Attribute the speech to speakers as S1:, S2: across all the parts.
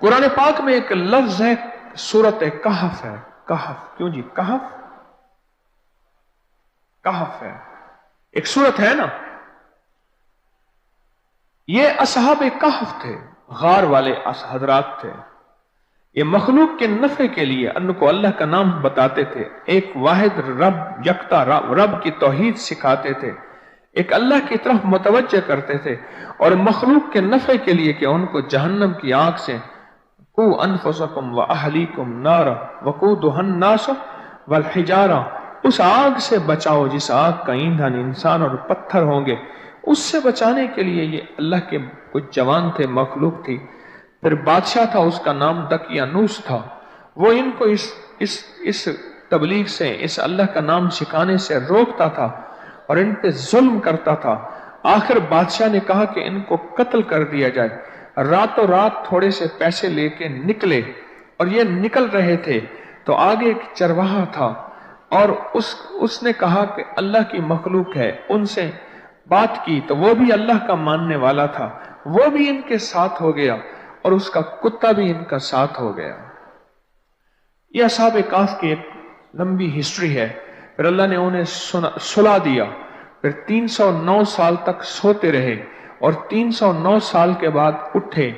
S1: कुरान पाक में एक लफ्ज है, सूरत कहफ है। कहफ, क्यों जी? कहफ, कहफ है, एक सूरत है ना। ये असहाब कहफ थे, गार वाले हजरात थे। ये मखलूक के नफे के लिए उनको अल्लाह का नाम बताते थे, एक वाहिद रब, यकता रब की तौहीद सिखाते थे, एक अल्लाह की तरफ मुतवज्जह करते थे, और मखलूक के नफे के लिए कि उनको जहन्नम की आग से कू अनफुसकुम व अहलीकुम नारा वकूदुहन नास वल हिजारा, उस आग से बचाओ जिस आग का ईंधन इंसान और पत्थर होंगे, उससे बचाने के लिए ये अल्लाह के कुछ जवान थे, मखलूक थी। फिर बादशाह था, उसका नाम दकियानूस था। वो इनको इस तबलीग से, इस अल्लाह का नाम सिखाने से रोकता था और इन पे जुल्म करता था। आखिर बादशाह ने कहा कि इनको कत्ल कर दिया जाए। रातों रात थोड़े से पैसे लेके निकले, और ये निकल रहे थे तो आगे एक चरवाहा था, और उसने कहा कि अल्लाह की मखलूक है, उनसे बात की तो वो भी अल्लाह का मानने वाला था, वो भी इनके साथ हो गया, और उसका कुत्ता भी इनका साथ हो गया। यह असहाब काफ की एक लंबी हिस्ट्री है। फिर अल्लाह ने उन्हें सुला दिया, फिर 309 साल तक सोते रहे, और 309 साल के बाद उठे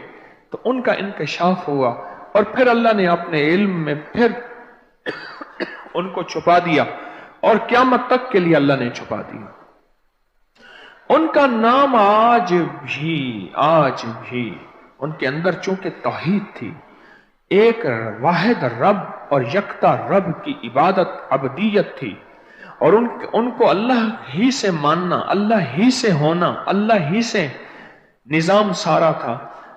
S1: तो उनका इंकशाफ हुआ, और फिर अल्लाह ने अपने इल्म में फिर उनको छुपा दिया, और क़यामत तक के लिए अल्लाह ने छुपा दिया। उनका नाम आज भी उनके अंदर चूंकि तौहीद थी, एक वाहिद रब और यकता रब की इबादत, अबदियत थी, और उनको अल्लाह ही से मानना, अल्लाह ही से होना, अल्लाह ही से निजाम सारा था,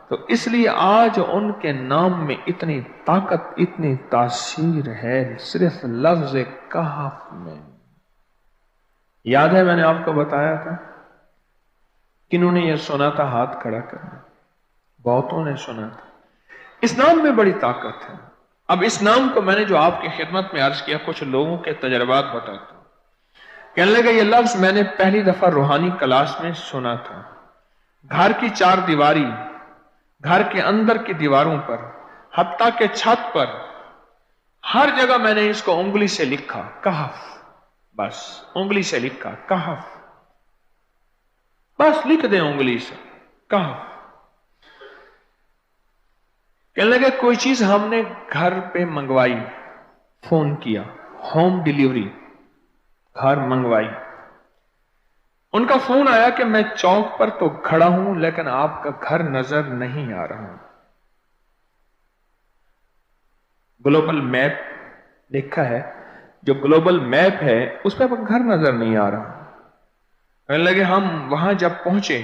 S1: तो इसलिए आज उनके नाम में इतनी ताकत, इतनी तासीर है, सिर्फ लफ्ज कहफ में। याद है मैंने आपको बताया था, किन्होंने यह सुना था? हाथ खड़ा करना। बहुतों ने सुना था। इस नाम में बड़ी ताकत है। अब इस नाम को मैंने जो आपकी खिदमत में अर्ज किया, कुछ लोगों के तजर्बात बताता हूं। कहने लगे ये लफ्ज मैंने पहली दफा रूहानी क्लास में सुना था। घर की चार दीवारी, घर के अंदर की दीवारों पर, हत्ता के छत पर, हर जगह मैंने इसको उंगली से लिखा, कहफ, बस उंगली से लिखा कहफ, बस लिख दे उंगली से कहफ। कहने लगे कोई चीज हमने घर पे मंगवाई, फोन किया, होम डिलीवरी, घर मंगवाई। उनका फोन आया कि मैं चौक पर तो खड़ा हूं लेकिन आपका घर नजर नहीं आ रहा। ग्लोबल मैप लिखा है, जो ग्लोबल मैप है उस पर घर नजर नहीं आ रहा। कहने लगे हम वहां जब पहुंचे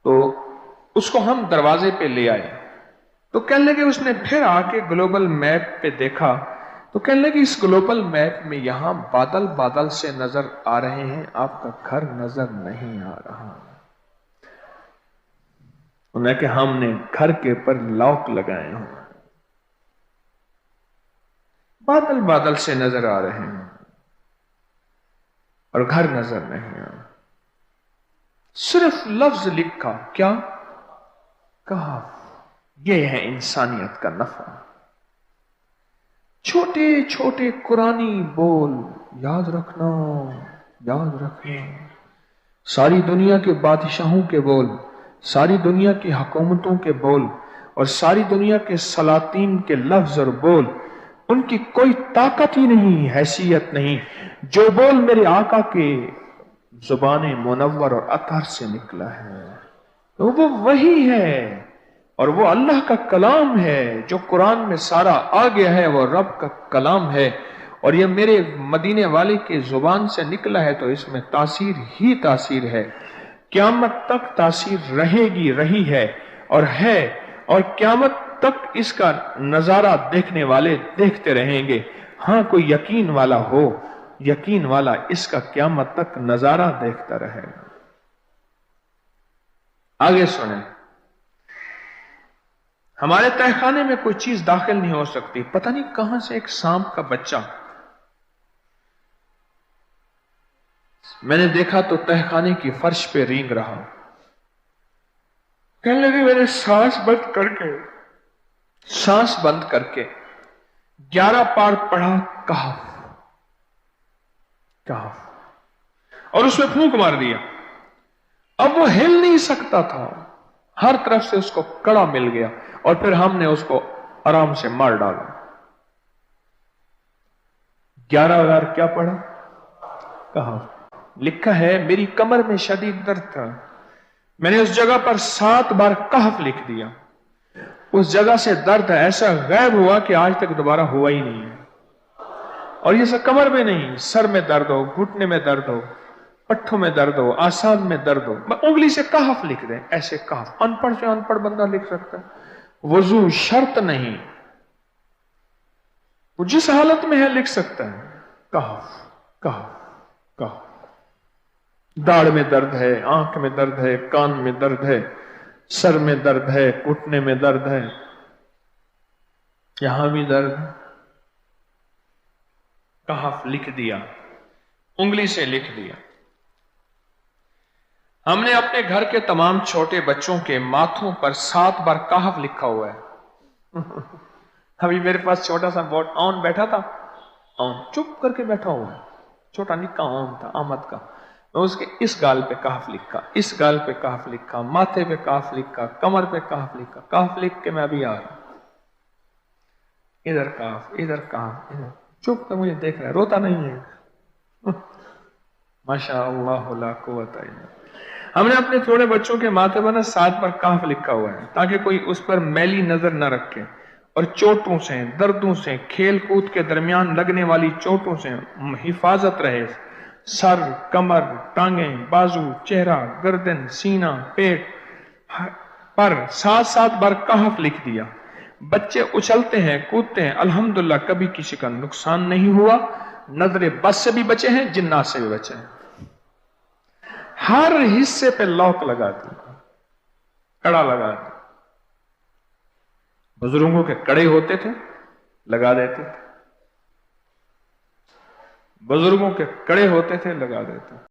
S1: तो उसको हम दरवाजे पे ले आए, तो कहने लगे उसने फिर आके ग्लोबल मैप पे देखा, तो कहने लगे इस ग्लोबल मैप में यहां बादल बादल से नजर आ रहे हैं, आपका घर नजर नहीं आ रहा। उन्हें कि हमने घर के ऊपर लॉक लगाए हैं, बादल बादल से नजर आ रहे हैं और घर नजर नहीं आ रहा। सिर्फ लफ्ज लिखा, क्या कहा? यह है इंसानियत का नफा। छोटे छोटे कुरानी बोल याद रखना, याद रखना। सारी दुनिया के बादशाहों के बोल, सारी दुनिया की हुकूमतों के बोल और सारी दुनिया के सलातीन के लफ्ज और बोल, उनकी कोई ताकत ही नहीं, हैसियत नहीं। जो बोल मेरे आका के जुबान मुनव्वर और अतहर से निकला है तो वो वही है, और वो अल्लाह का कलाम है। जो कुरान में सारा आ गया है वो रब का कलाम है, और ये मेरे मदीने वाले के जुबान से निकला है, तो इसमें तासीर ही तासीर है। क़यामत तक तासीर रहेगी, रही है, और क़यामत तक इसका नजारा देखने वाले देखते रहेंगे। हाँ, कोई यकीन वाला हो, यकीन वाला इसका क़यामत तक नजारा देखता रहेगा। आगे सुने, हमारे तहखाने में कोई चीज दाखिल नहीं हो सकती। पता नहीं कहां से एक सांप का बच्चा मैंने देखा तो तहखाने की फर्श पे रेंग रहा। कहने लगे मैंने सांस बंद करके सांस बंद करके 11 पार पढ़ा कहफ कहफ, और उसमें फूंक मार दिया। अब वो हिल नहीं सकता था, हर तरफ से उसको कड़ा मिल गया, और फिर हमने उसको आराम से मार डाला। 11 बार क्या पढ़ा? कहफ। लिखा है मेरी कमर में शदीद दर्द था, मैंने उस जगह पर 7 बार कहफ लिख दिया। उस जगह से दर्द ऐसा गायब हुआ कि आज तक दोबारा हुआ ही नहीं है। और ये सब कमर में नहीं, सर में दर्द हो, घुटने में दर्द हो, पट्ठों में दर्द हो, आसान में दर्द हो, उंगली से कहफ लिख दें, ऐसे कहफ। अनपढ़ से अनपढ़ बंदा लिख सकता है। वजू शर्त नहीं, वो जिस हालत में है लिख सकता है। कहफ कहफ कहफ। दाढ़ में दर्द है, आंख में दर्द है, कान में दर्द है, सर में दर्द है, घुटने में दर्द है, यहां भी दर्द है। कहफ लिख दिया, उंगली से लिख दिया। हमने अपने घर के तमाम छोटे बच्चों के माथों पर 7 बार कहफ लिखा हुआ है। अभी मेरे पास छोटा सा बोर्ड ऑन बैठा था, ऑन चुप करके बैठा हुआ है, छोटा निक्का ऑन था आमद का। मैं उसके इस गाल पे कहफ लिखा, इस गाल पे कहफ लिखा, माथे पे कहफ लिखा, कमर पे कहफ लिखा। कहफ लिख के मैं अभी आ रहा हूं, इधर कहफ, इधर कहफ, इधर चुप तो मुझे देख रहा है, रोता नहीं है। माशा अल्लाह ला कुव्वता इल्ला बिल्लाह। हमने अपने थोड़े बच्चों के माथे पर 7 बार कहफ लिखा हुआ है, ताकि कोई उस पर मैली नजर न रखे, और चोटों से, दर्दों से, खेल कूद के दरमियान लगने वाली चोटों से हिफाजत रहे। सर, कमर, टांगें, बाजू, चेहरा, गर्दन, सीना, पेट पर 7-7 बार कहफ लिख दिया। बच्चे उछलते हैं, कूदते हैं, अल्हम्दुलिल्लाह कभी किसी का नुकसान नहीं हुआ। नजरे बस से भी बचे हैं, जिन्नात से भी बचे हैं। हर हिस्से पे लॉक लगा दी, कड़ा लगा दी। बुजुर्गों के कड़े होते थे, लगा देते थे। बुजुर्गों के कड़े होते थे, लगा देते।